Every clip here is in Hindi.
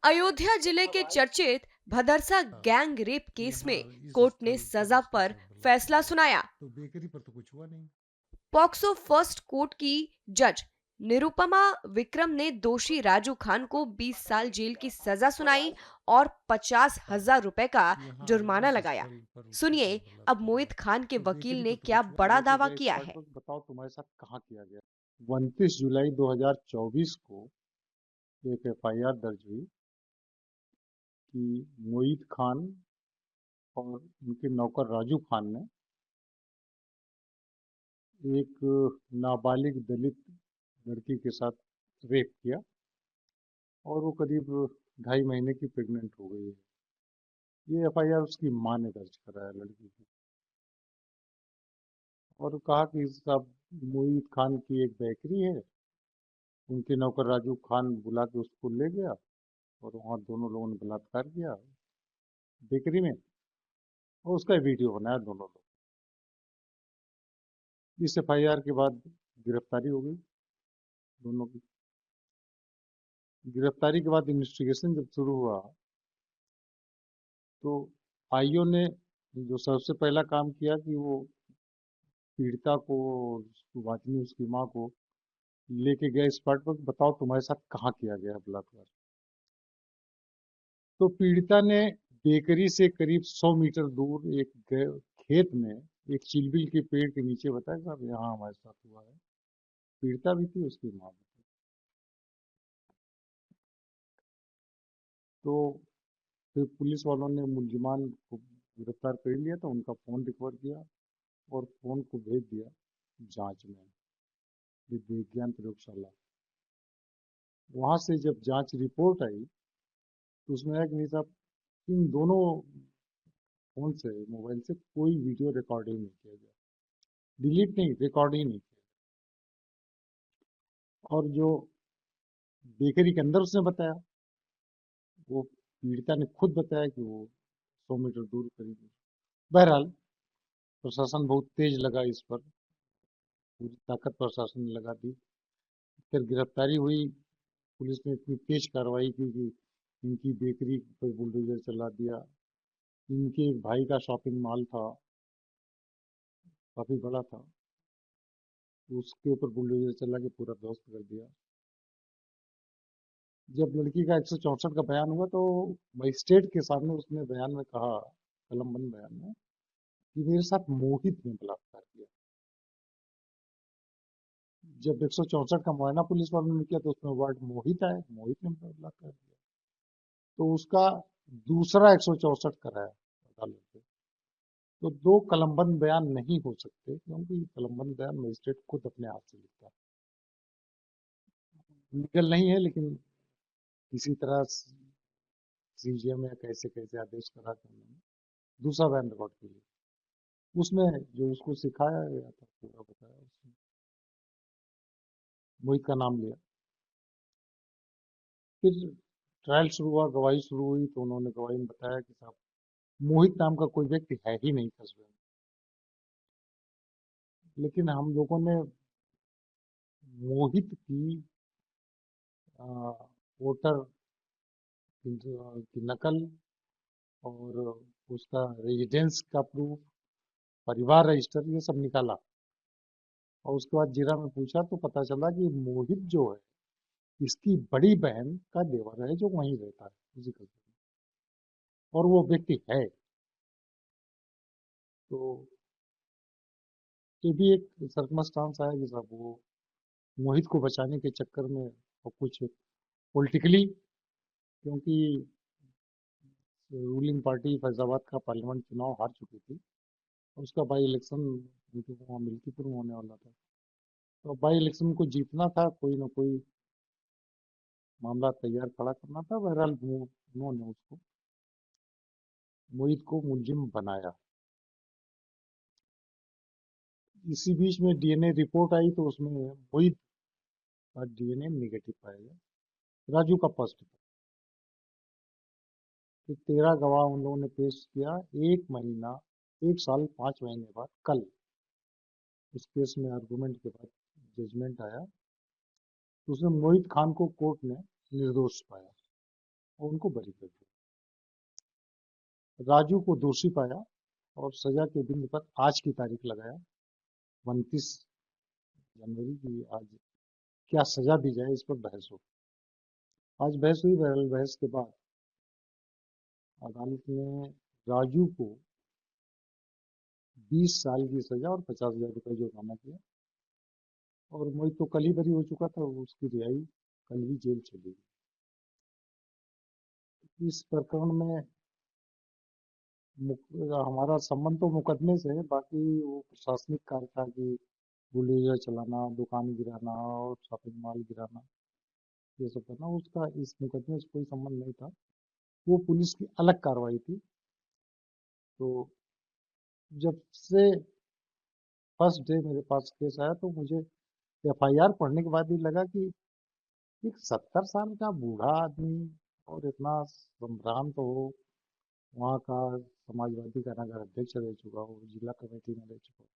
अयोध्या जिले के चर्चित भदरसा गैंग रेप केस में कोर्ट ने सजा पर फैसला सुनाया। तो बेकरी पर तो कुछ हुआ नहीं। पॉक्सो फर्स्ट कोर्ट की जज निरुपमा विक्रम ने दोषी राजू खान को 20 साल जेल की सजा सुनाई और 50,000 रुपए का यहाँ जुर्माना इस लगाया। स्थल पर उसके सुनिए साथ अब बलात्कार हुआ। मोहित खान के तो वकील बेकरी ने पर तो क्या कुछ हुआ बड़ा लेके दावा गए किया स्पॉट है। पर, बताओ तुम्हारे साथ कहाँ किया गया। 29 जुलाई 2024 को एक एफआईआर दर्ज हुई कि मोहित खान और उनके नौकर राजू खान ने एक नाबालिग दलित लड़की के साथ रेप किया और वो करीब 2.5 महीने की प्रेग्नेंट हो गई है। ये एफआईआर उसकी माँ ने दर्ज कराया लड़की की, और कहा कि सब मोहित खान की एक बेकरी है, उनके नौकर राजू खान बुला के उसको ले गया और वहाँ दोनों लोगों ने बलात्कार किया बेकरी में, और उसका वीडियो बनाया दोनों लोग। इस एफआईआर के बाद गिरफ्तारी हो गई दोनों की। गिरफ्तारी के बाद इन्वेस्टिगेशन जब शुरू हुआ तो आईओ ने जो सबसे पहला काम किया कि वो पीड़िता को, वाचनी उसकी माँ को लेके गए स्पॉट पर, बताओ तुम्हारे साथ कहाँ किया गया बलात्कार। तो पीड़िता ने बेकरी से करीब 100 मीटर दूर एक खेत में एक चिलबिल के पेड़ के नीचे बताया साहब यहाँ हमारे साथ हुआ है। पीड़िता भी थी, उसकी माँ भी थी। तो फिर पुलिस वालों ने मुलजिमान को गिरफ्तार कर लिया, तो उनका फोन रिकवर किया और फोन को भेज दिया जांच में विज्ञान प्रयोगशाला। वहां से जब जांच रिपोर्ट आई तो उसमें आया कि नहीं साहब, इन दोनों फोन से, मोबाइल से कोई वीडियो रिकॉर्डिंग नहीं किया गया, डिलीट नहीं, रिकॉर्ड ही नहीं किया। और जो बेकरी के अंदर उसने बताया, वो पीड़िता ने खुद बताया कि वो 100 मीटर दूर करीब। बहरहाल प्रशासन बहुत तेज लगा इस पर, पूरी ताकत प्रशासन ने लगा दी। फिर गिरफ्तारी हुई, पुलिस ने इतनी तेज कार्रवाई की कि इनकी बेकरी पर बुलडोजर चला दिया। इनके एक भाई का शॉपिंग मॉल था, काफी बड़ा था, उसके ऊपर बुलडोजर चला के पूरा ध्वस्त कर दिया। जब लड़की का 164 का बयान हुआ तो मजिस्ट्रेट के सामने उसने बयान में कहा, कलमबंद बयान में, कि मेरे साथ मोहित ने बलात्कार किया। जब 164 का मुआयना पुलिस वालों ने किया तो उसमें वर्ड मोहित आया, मोहित ने बलात्कार किया। तो उसका दूसरा 164 कराया अदालत में। तो दो कलमबंद बयान नहीं हो सकते, क्योंकि कलमबंद बयान मजिस्ट्रेट खुद अपने हाथ से लिखता है। लीगल नहीं है, लेकिन किसी तरह सीजे में कैसे कैसे आदेश करा के उन्होंने दूसरा बयान रिकॉर्ड किया। उसमें जो उसको सिखाया गया था पूरा बताया उसने, मोहित का नाम लिया। फिर ट्रायल शुरू हुआ, गवाही शुरू हुई, तो उन्होंने गवाही में बताया कि साहब मोहित नाम का कोई व्यक्ति है ही नहीं कस्बे में। लेकिन हम लोगों ने मोहित की वोटर की नकल और उसका रेजिडेंस का प्रूफ, परिवार रजिस्टर, ये सब निकाला। और उसके बाद जीरा में पूछा तो पता चला कि मोहित जो है, इसकी बड़ी बहन का देवर है जो वहीं रहता है उसी कस्बे में, और वो व्यक्ति है। तो ये भी एक सर्कमस्टांस आया कि साहब वो मोहित को बचाने के चक्कर में और कुछ पॉलिटिकली, क्योंकि रूलिंग पार्टी फैजाबाद का पार्लियामेंट चुनाव हार चुकी थी, और उसका बाई इलेक्शन वहाँ मिल्कीपुर में होने वाला था। तो बाई इलेक्शन को जीतना था, कोई ना कोई मामला तैयार खड़ा करना था। बहरहाल उन्होंने उसको, मोहित को मुलजिम बनाया। इसी बीच में डीएनए रिपोर्ट आई तो उसमें मोहित का डीएनए निगेटिव पाया गया, राजू का पॉजिटिव। फिर 13 गवाह उन लोगों ने पेश किया। 1 साल 5 महीने बाद कल इस केस में आर्गूमेंट के बाद जजमेंट आया, तो उसमें मोहित खान को कोर्ट ने निर्दोष पाया और उनको बरी कर दिया। राजू को दोषी पाया और सजा के बिंदु पर आज की तारीख लगाया, 29 जनवरी की। आज क्या सजा दी जाए, इस पर बहस हो। आज बहस हुई। बहरहाल बहस के बाद अदालत ने राजू को 20 साल की सजा और 50,000 रुपये जुर्माना किया। और मोहित तो कल ही बरी हो चुका था, उसकी रिहाई कल ही जेल चली गई। इस प्रकरण में हमारा संबंध तो मुकदमे से है, बाकी वो प्रशासनिक कार्य था कि बुलडोजर चलाना, दुकान गिराना और शॉपिंग मॉल गिराना, ये सब करना, उसका इस मुकदमे से कोई संबंध नहीं था। वो पुलिस की अलग कार्रवाई थी। तो जब से फर्स्ट डे मेरे पास केस आया तो मुझे एफआईआर पढ़ने के बाद ही लगा कि एक 70 साल का बूढ़ा आदमी और इतना संभ्रांत हो, वहाँ का समाजवादी का नगर अध्यक्ष रह चुका हो, जिला कमेटी में रह चुका हो,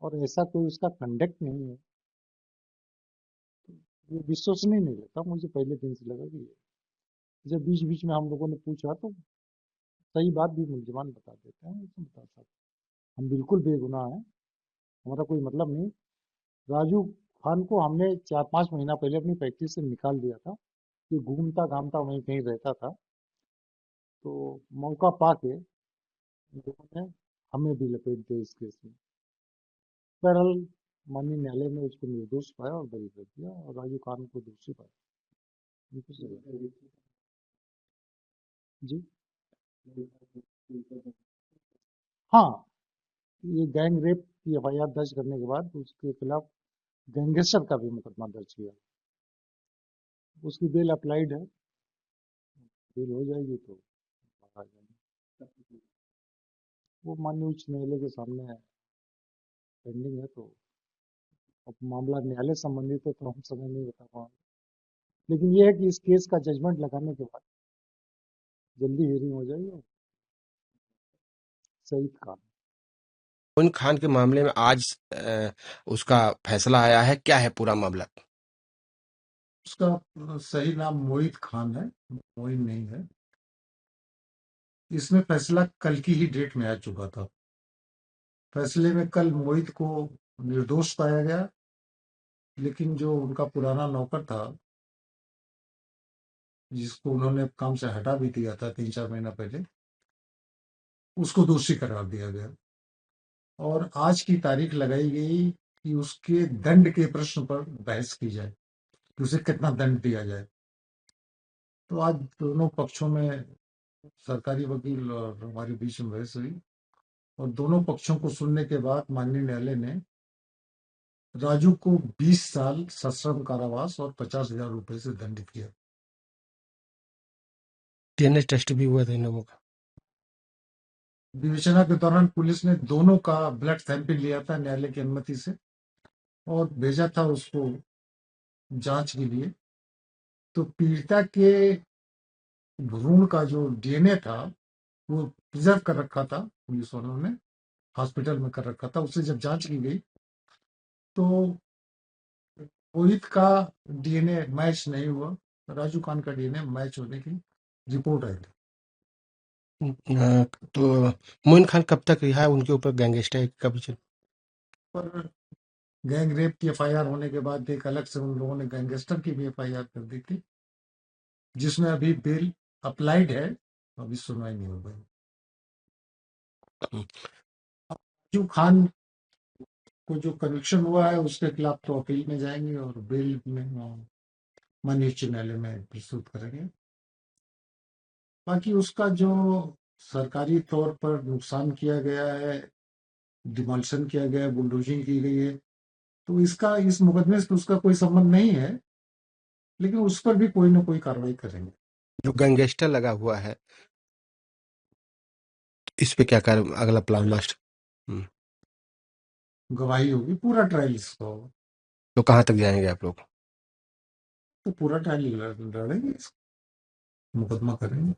और ऐसा कोई उसका कंडक्ट नहीं है, ये विश्वसनीय नहीं लगता। मुझे पहले दिन से लगा कि जब बीच बीच में हम लोगों ने पूछा तो सही बात भी मुल्जिमान बता देते हैं, ऐसे बता सकते हम बिल्कुल बेगुनाह हैं, हमारा कोई मतलब नहीं। राजू खान को हमने 4-5 महीना पहले अपनी प्रैक्टिस से निकाल दिया था। ये घूमता घामता वहीं कहीं रहता था, तो मौका पाके इन लोगों ने हमें भी लपेट दिया इस केस में। बहरहाल माननीय न्यायालय ने उसको निर्दोष पाया और बरी कर दिया, और राजू खान को दोषी पाया। उनको सजा। जी हाँ, ये गैंग रेप की एफआईआर दर्ज करने के बाद उसके खिलाफ गैंगस्टर का भी मुकदमा दर्ज किया। उसकी बेल अप्लाइड है, बेल हो जाएगी तो बाहर आ जाएंगे। वो माननीय उच्च न्यायालय के सामने पेंडिंग है, तो अब मामला न्यायालय संबंधित है तो हम समय नहीं बता पाएंगे। लेकिन ये है कि इस केस का जजमेंट लगाने के बाद जल्दी हियरिंग हो जाएगी। सईद खान। मोइन खान के मामले में आज उसका फैसला आया है, क्या है पूरा मामला? उसका सही नाम मोहित खान है, मोइन नहीं है। इसमें फैसला कल की ही डेट में आ चुका था। फैसले में कल मोहित को निर्दोष पाया गया, लेकिन जो उनका पुराना नौकर था, जिसको उन्होंने काम से हटा भी दिया था 3-4 महीना पहले, उसको दोषी करार दिया गया। और आज की तारीख लगाई गई कि उसके दंड के प्रश्न पर बहस की जाए कि उसे कितना दंड दिया जाए। तो आज दोनों पक्षों में सरकारी वकील और हमारे बीच में बहस हुई, और दोनों पक्षों को सुनने के बाद माननीय न्यायालय ने राजू को 20 साल सश्रम कारावास और 50,000 रुपए से दंडित किया। डीएनए टेस्ट भी हुआ था इन लोगों का। विवेचना के दौरान पुलिस ने दोनों का ब्लड सैंपल लिया था न्यायालय की अनुमति से, और भेजा था उसको जांच के लिए। तो पीड़िता के भ्रूण का जो डीएनए था वो प्रिजर्व कर रखा था, पुलिस वालों ने हॉस्पिटल में कर रखा था। उससे जब जांच की गई तो रोहित का डीएनए मैच नहीं हुआ, राजू खान का डीएनए मैच होने की रिपोर्ट आई थी। तो मोइन खान कब तक रिहा है? उनके ऊपर गैंगस्टर का भी पर गैंग रेप की एफआईआर होने के बाद एक अलग से उन लोगों ने गैंगस्टर की भी एफआईआर कर दी थी, जिसमें अभी बेल अप्लाइड है, अभी सुनवाई नहीं हो गई। राजू खान को जो कन्विक्शन हुआ है उसके खिलाफ तो अपील में जाएंगे और बेल में माननीय उच्च न्यायालय में प्रस्तुत करेंगे। बाकी उसका जो सरकारी तौर पर नुकसान किया गया है, डिमोलिशन किया गया है, बुलडोजिंग की गई है, तो इसका इस मुकदमे से तो उसका कोई संबंध नहीं है, लेकिन उस पर भी कोई ना कोई कार्रवाई करेंगे। जो गैंगस्टर लगा हुआ है, इस पे क्या कर अगला प्लान मास्टर? गवाही होगी, पूरा ट्रायल इसका होगा, तो कहाँ तक जाएंगे आप लोग? तो पूरा ट्रायल लड़ेंगे, मुकदमा करेंगे।